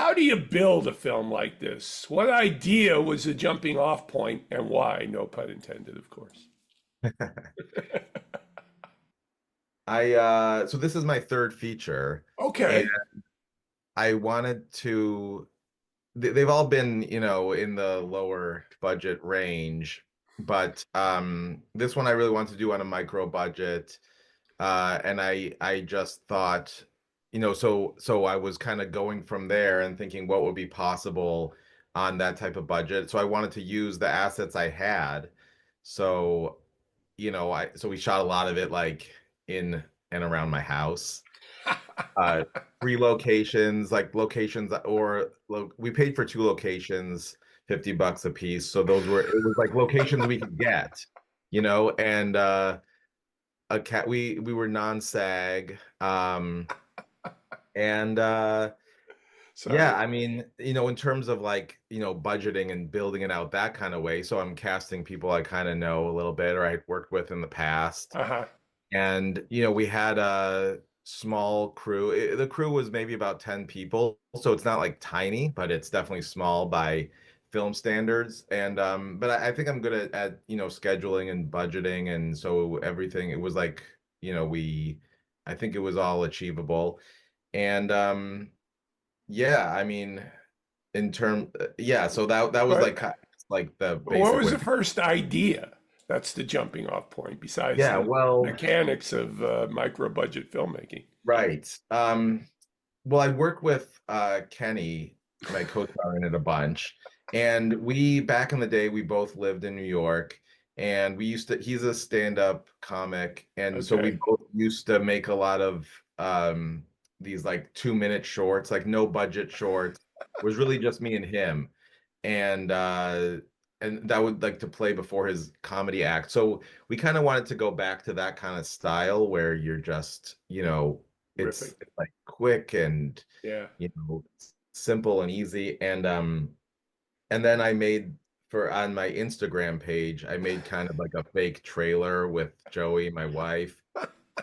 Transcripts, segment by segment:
How do you build a film like this? What idea was the jumping off point and why? No pun intended, of course. So this is my third feature, and Okay. I wanted to they've all been, in the lower budget range, but this one I really wanted to do on a micro budget. And I just thought, so I was kind of going from there and thinking what would be possible on that type of budget. So I wanted to use the assets I had. So, so we shot a lot of it like in and around my house. Uh, Three locations, like locations, or we paid for two locations, $50 a piece. So it was like locations we could get, and a cat we were non-SAG. And yeah, Sorry. I mean, in terms of like, budgeting and building it out that kind of way. So I'm casting people I kind of know a little bit or I had worked with in the past. Uh-huh. And we had a small crew. The crew was maybe about 10 people, so it's not like tiny, but it's definitely small by film standards. And but I think I'm good at scheduling and budgeting, and so everything, it was like, we I think it was all achievable. And yeah, I mean, yeah, so that was But like the what basic was way. the first idea? That's the jumping off point, besides Yeah, the well, mechanics of micro budget filmmaking. right. Well, I worked with Kenny, my co-star in it a bunch. And back in the day, we both lived in New York, and he's a stand-up comic. And so we Okay. both used to make a lot of these like 2-minute shorts, like no budget shorts. It was really just me and him. And that would like to play before his comedy act. So we kind of wanted to go back to that kind of style where you're just, Riffing. it's like quick and Yeah. simple and easy. And then I made for on my Instagram page, I made kind of like a fake trailer with Joey, my wife,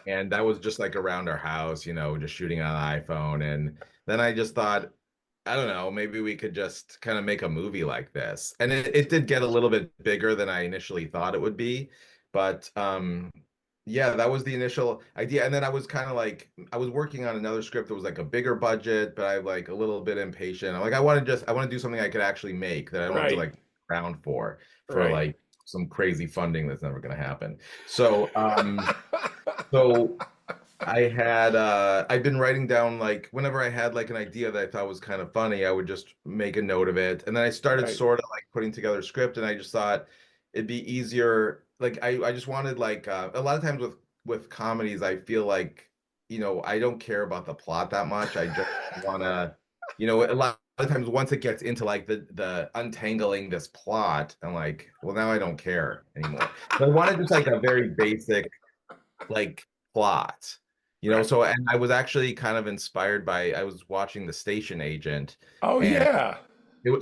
and that was just like around our house, just shooting on an iPhone. And then I just thought, I don't know, maybe we could just kind of make a movie like this. And it did get a little bit bigger than I initially thought it would be. But yeah, that was the initial idea. And then I was kind of like, I was working on another script that was like a bigger budget, but I like a little bit impatient. I'm like, I want to do something I could actually make that I don't have to Right. like around for Right. like some crazy funding that's never going to happen. So, so I'd been writing down like whenever I had like an idea that I thought was kind of funny, I would just make a note of it. And then I started Right. sort of like putting together a script, and I just thought it'd be easier. Like I just wanted like a lot of times with comedies, I feel like, I don't care about the plot that much. I just want to, a lot of times once it gets into like the untangling this plot, I'm like, well, now I don't care anymore. So I wanted just like a very basic like plot. Right. So and I was actually kind of inspired by I was watching The Station Agent, Oh and yeah.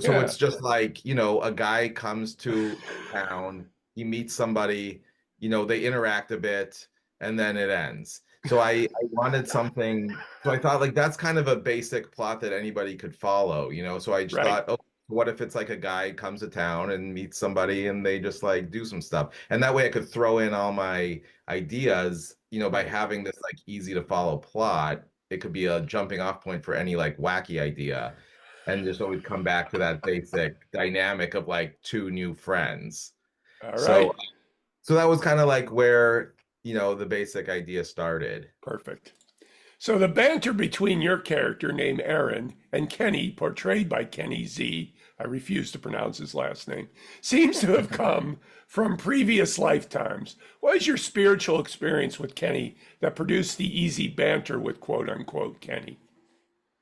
so Yeah. it's just like, a guy comes to town, he meets somebody, they interact a bit, and then it ends. So I wanted something, so I thought like that's kind of a basic plot that anybody could follow, so I just Right. thought, oh, what if it's like a guy comes to town and meets somebody and they just like do some stuff. And that way I could throw in all my ideas, by Right. having this like easy to follow plot. It could be a jumping off point for any like wacky idea, and just always come back to that basic dynamic of like two new friends. All So right. so that was kind of like where, the basic idea started. Perfect. So the banter between your character named Aaron and Kenny, portrayed by Kenny Z, I refuse to pronounce his last name, seems to have come from previous lifetimes. What is your spiritual experience with Kenny that produced the easy banter with quote unquote Kenny?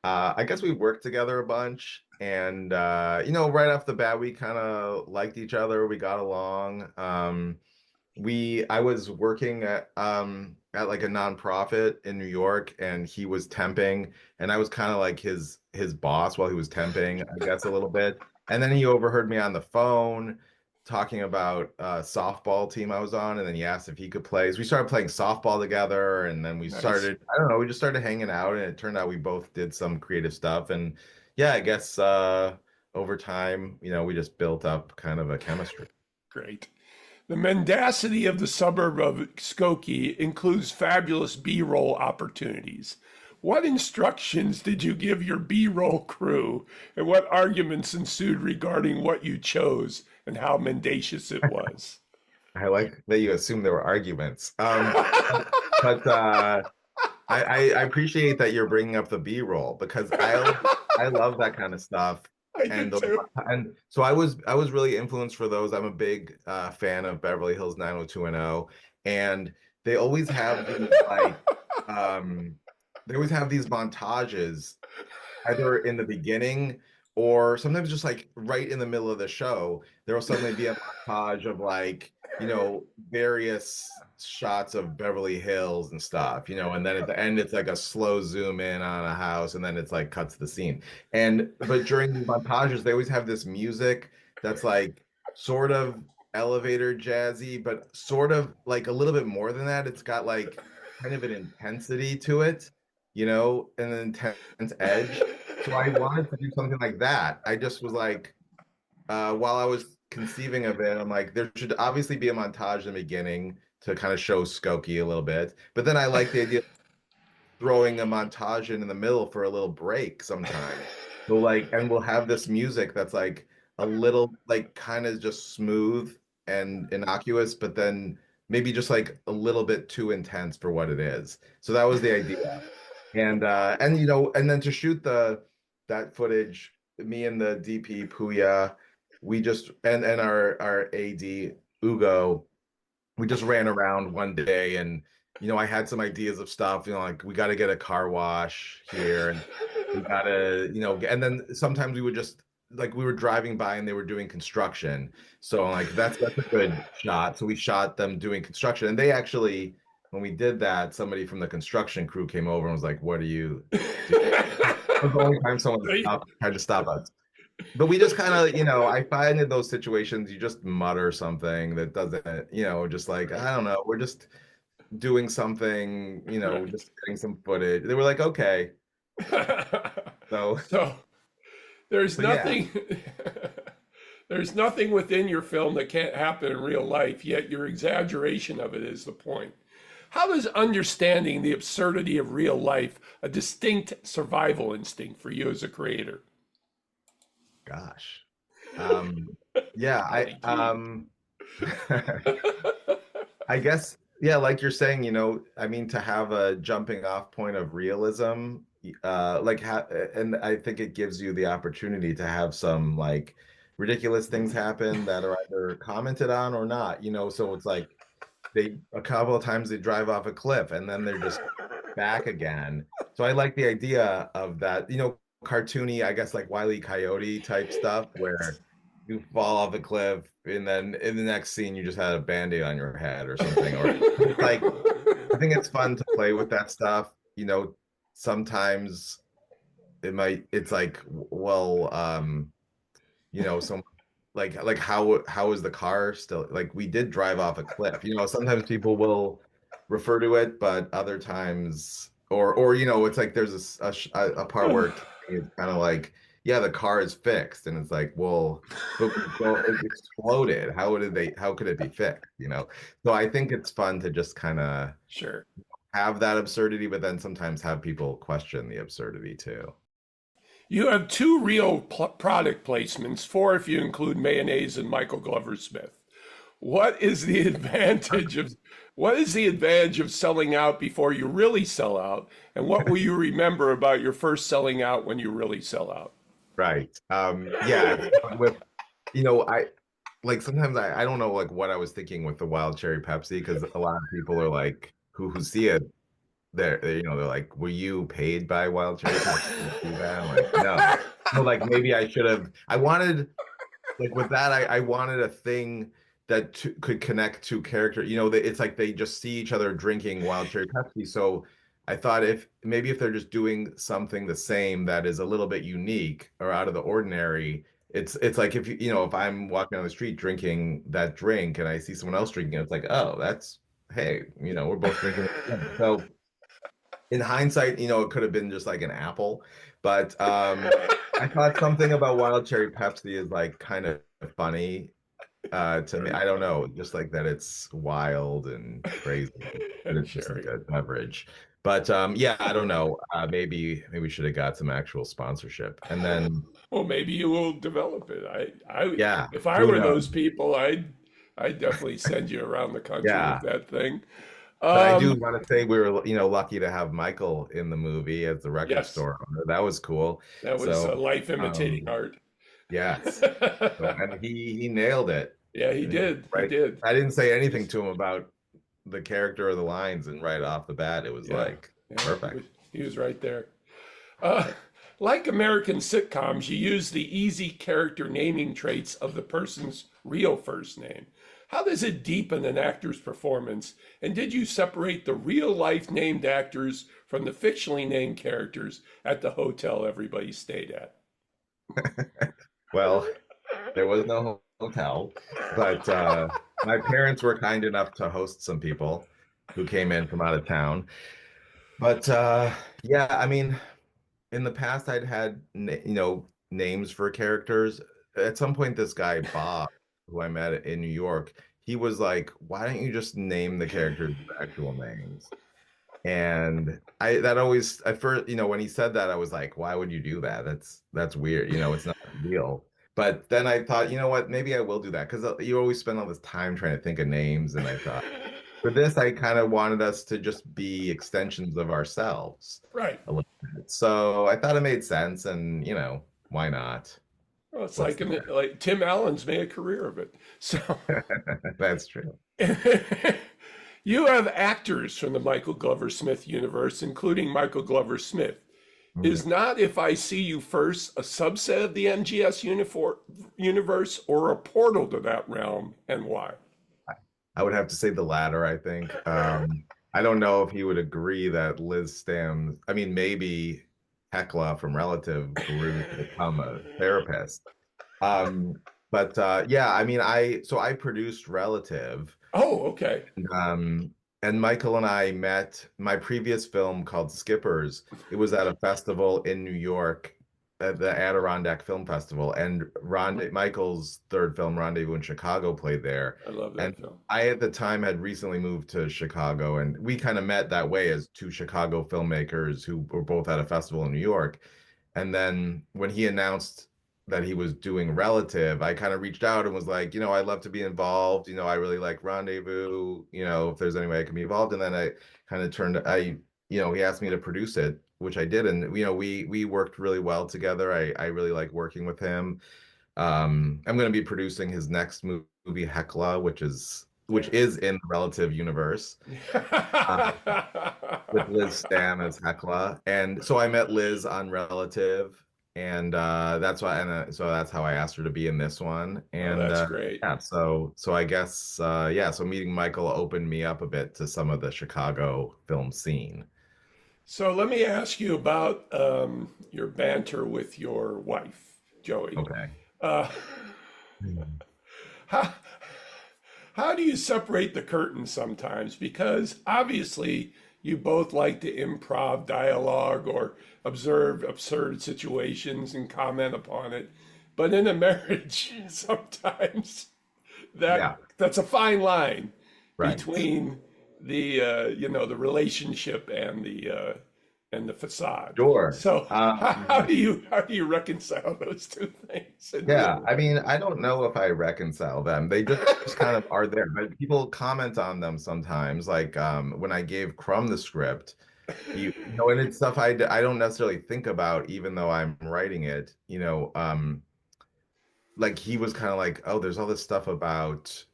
I guess we worked together a bunch, and right off the bat we kind of liked each other. We got along. I was working at like a nonprofit in New York, and he was temping, and I was kind of like his boss while he was temping, I guess, a little bit. And then he overheard me on the phone talking about a softball team I was on, and then he asked if he could play. So we started playing softball together, and then Nice. I don't know, we just started hanging out, and it turned out we both did some creative stuff. And yeah, I guess over time, we just built up kind of a chemistry. Great. The mendacity of the suburb of Skokie includes fabulous B-roll opportunities. What instructions did you give your B-roll crew, and what arguments ensued regarding what you chose and how mendacious it was? I like that you assume there were arguments. But I appreciate that you're bringing up the B-roll because I love that kind of stuff. I And did those, too. and so I was really influenced for those. I'm a big fan of Beverly Hills 90210, and they always have these like um they always have these montages either in the beginning or sometimes just like right in the middle of the show. There will suddenly be a montage of like, various shots of Beverly Hills and stuff, and then at the end it's like a slow zoom in on a house and then it's like cuts the scene. And but during these montages, they always have this music that's like sort of elevator jazzy, but sort of like a little bit more than that. It's got like kind of an intensity to it, an intense edge. So I wanted to do something like that. I just was like, while I was conceiving of it, I'm like, there should obviously be a montage in the beginning to kind of show Skokie a little bit. But then I like the idea of throwing a montage in the middle for a little break sometimes. So like, and we'll have this music that's like a little like kind of just smooth and innocuous, but then maybe just like a little bit too intense for what it is. So that was the idea. And then to shoot the that footage, me and the DP Puya, we just and our AD Ugo, we just ran around one day and I had some ideas of stuff, like we got to get a car wash here and we got to, and then sometimes we would just like we were driving by and they were doing construction. So like that's a good shot. So we shot them doing construction and they actually when we did that, somebody from the construction crew came over and was like, "What are you doing?" That was the only time someone tried to stop us. But we just kind of, I find in those situations, you just mutter something that doesn't, just like, I don't know, we're just doing something, Right. just getting some footage. They were like, okay. So, So there's but yeah, nothing there's nothing within your film that can't happen in real life, yet your exaggeration of it is the point. How does understanding the absurdity of real life a distinct survival instinct for you as a creator? gosh. Um, yeah, Golly gee. I guess, yeah, like you're saying, I mean, to have a jumping off point of realism, and I think it gives you the opportunity to have some like ridiculous things happen that are either commented on or not, so it's like a couple of times they drive off a cliff and then they're just back again. So I like the idea of that, cartoony, I guess like Wile E. Coyote type stuff where you fall off a cliff and then in the next scene you just had a band-aid on your head or something. Or it's like I think it's fun to play with that stuff. Sometimes it's like, well, some like how is the car still like we did drive off a cliff. Sometimes people will refer to it, but other times or it's like there's a part where it's kind of like, yeah, the car is fixed and it's like, well, it exploded. How could it be fixed, so I think it's fun to just kind of Sure. have that absurdity, but then sometimes have people question the absurdity too. You have two real product placements, four if you include mayonnaise and Michael Glover Smith. What is the advantage of what is the advantage of selling out before you really sell out? And what will you remember about your first selling out when you really sell out? Right. Yeah, with I like sometimes I don't know like what I was thinking with the wild cherry Pepsi because a lot of people are like who see it they're like, were you paid by Wild Cherry Pepsi to do that? I'm like, no. No, like maybe I should have. I wanted like with that, I wanted a thing that could connect to character. It's like they just see each other drinking Wild Cherry Pepsi. So I thought if they're just doing something the same that is a little bit unique or out of the ordinary, it's like if if I'm walking on the street drinking that drink and I see someone else drinking it, it's like, oh, that's hey, we're both drinking it together. So in hindsight, it could have been just like an apple, but I thought something about Wild Cherry Pepsi is like kind of funny to me. I don't know, just like that it's wild and crazy, and And it's just like Sherry. a beverage. But yeah, I don't know. Maybe we should have got some actual sponsorship. And then Well, maybe you will develop it. yeah, if I who were knows? those people, I'd definitely send you around the country with Yeah. that thing. But I do Um, want to say we were, lucky to have Michael in the movie as the record yes, store owner. That was cool. that was So, life imitating um, art. yes. So, and he nailed it. Yeah, he And he did. He right. did. I didn't say anything Just to him about the character or the lines, and right off the bat, it was yeah, like yeah. perfect. He was right there. Uh, like American sitcoms, you use the easy character naming traits of the person's real first name. How does it deepen an actor's performance? And did you separate the real life named actors from the fictionally named characters at the hotel everybody stayed at? Well, there was no hotel, but my parents were kind enough to host some people who came in from out of town. But yeah, I mean, in the past, I'd had names for characters. At some point, this guy Bob, who I met in New York, he was like, "Why don't you just name the characters with actual names?" And I that always at first, when he said that, I was like, "Why would you do that? That's weird. It's not real." But then I thought, you know what? Maybe I will do that because you always spend all this time trying to think of names, and I thought for this, I kind of wanted us to just be extensions of ourselves Right. a little bit. So I thought it made sense, and why not? Well, it's What's like Tim Allen's made a career of it. So that's true. you have actors from the Michael Glover Smith universe, including Michael Glover Smith. Mhm. Is not If I See You First a subset of the MGS universe or a portal to that realm, and why? I would have to say the latter, I think. I don't know if he would agree that Liz Stam's, I mean, maybe Hecla from Relative grew to become a therapist. Um, but yeah, I mean, I produced Relative. Oh, okay. Um, and Michael and I met my previous film called Skippers. It was at a festival in New York, at the Adirondack Film Festival, and Michael's third film, Rendezvous in Chicago, played there. I love And that film. I, at the time, had recently moved to Chicago, and we kind of met that way as two Chicago filmmakers who were both at a festival in New York. And then when he announced that he was doing Relative, I kind of reached out and was like, I'd love to be involved. I really like Rendezvous, if there's any way I can be involved. And then I kind of he asked me to produce it, which I did. And, we worked really well together. I really like working with him. I'm going to be producing his next movie, Hecla, which Yeah. is in the Relative universe. Um, with Liz Stam as Hecla. And so I met Liz on Relative, and so that's how I asked her to be in this one. Oh, And that's great. yeah, so I guess yeah, so meeting Michael opened me up a bit to some of the Chicago film scene. So let me ask you about your banter with your wife, Joey. Okay. Uh, Hmm. how, how do you separate the curtain sometimes? Because obviously you both like to improv dialogue or observe absurd situations and comment upon it. But in a marriage, sometimes Yeah, that's a fine line right. between the relationship and the facade. Sure. So how do you reconcile those two things in real Yeah, I life? mean, I don't know if I reconcile them. They just kind of are there, but people comment on them sometimes. Like when I gave Crumb the script, and it's stuff I don't necessarily think about, even though I'm writing it. Like he was kind of like, oh, there's all this stuff about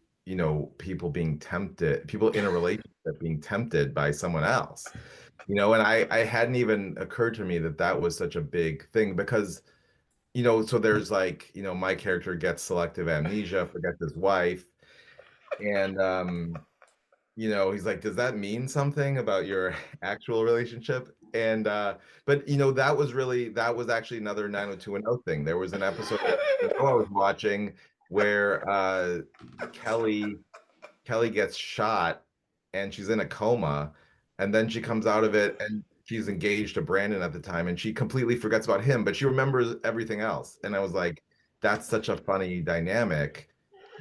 people being tempted, people in a relationship being tempted by someone else. And I hadn't even occurred to me that that was such a big thing because so there's like, my character gets selective amnesia, forgets his wife, and he's like, does that mean something about your actual relationship? And but that was actually another 90210 thing. There was an episode of the show I was watching where Kelly Kelly gets shot and she's in a coma, and then she comes out of it and she's engaged to Brandon at the time, and she completely forgets about him, but she remembers everything else. And I was like, that's such a funny dynamic,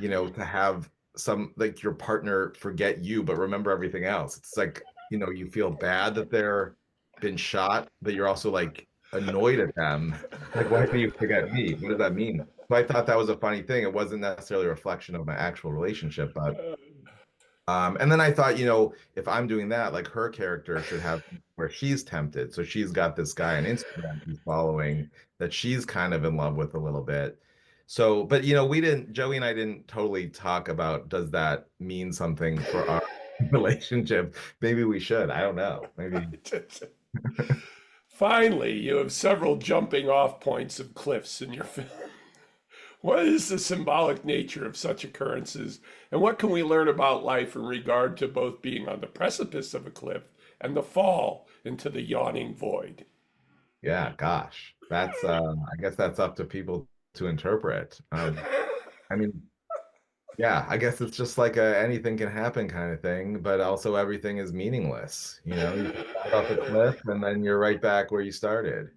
to have some like your partner forget you, but remember everything else. It's like, you feel bad that they're been shot, but you're also like annoyed at them. Like, why do you forget me? What does that mean? So I thought that was a funny thing. It wasn't necessarily a reflection of my actual relationship, but and then I thought, if I'm doing that, like her character should have where she's tempted. So she's got this guy on Instagram she's following that she's kind of in love with a little bit. So, but Joey and I didn't totally talk about does that mean something for our relationship? Maybe we should. I don't know. Maybe. Finally, you have several jumping off points of cliffs in your film. What is the symbolic nature of such occurrences, and what can we learn about life in regard to both being on the precipice of a cliff and the fall into the yawning void? Yeah, gosh. That's I guess that's up to people to interpret. I mean, yeah, I guess it's just like a anything can happen kind of thing, but also everything is meaningless. You fall off a cliff and then you're right back where you started.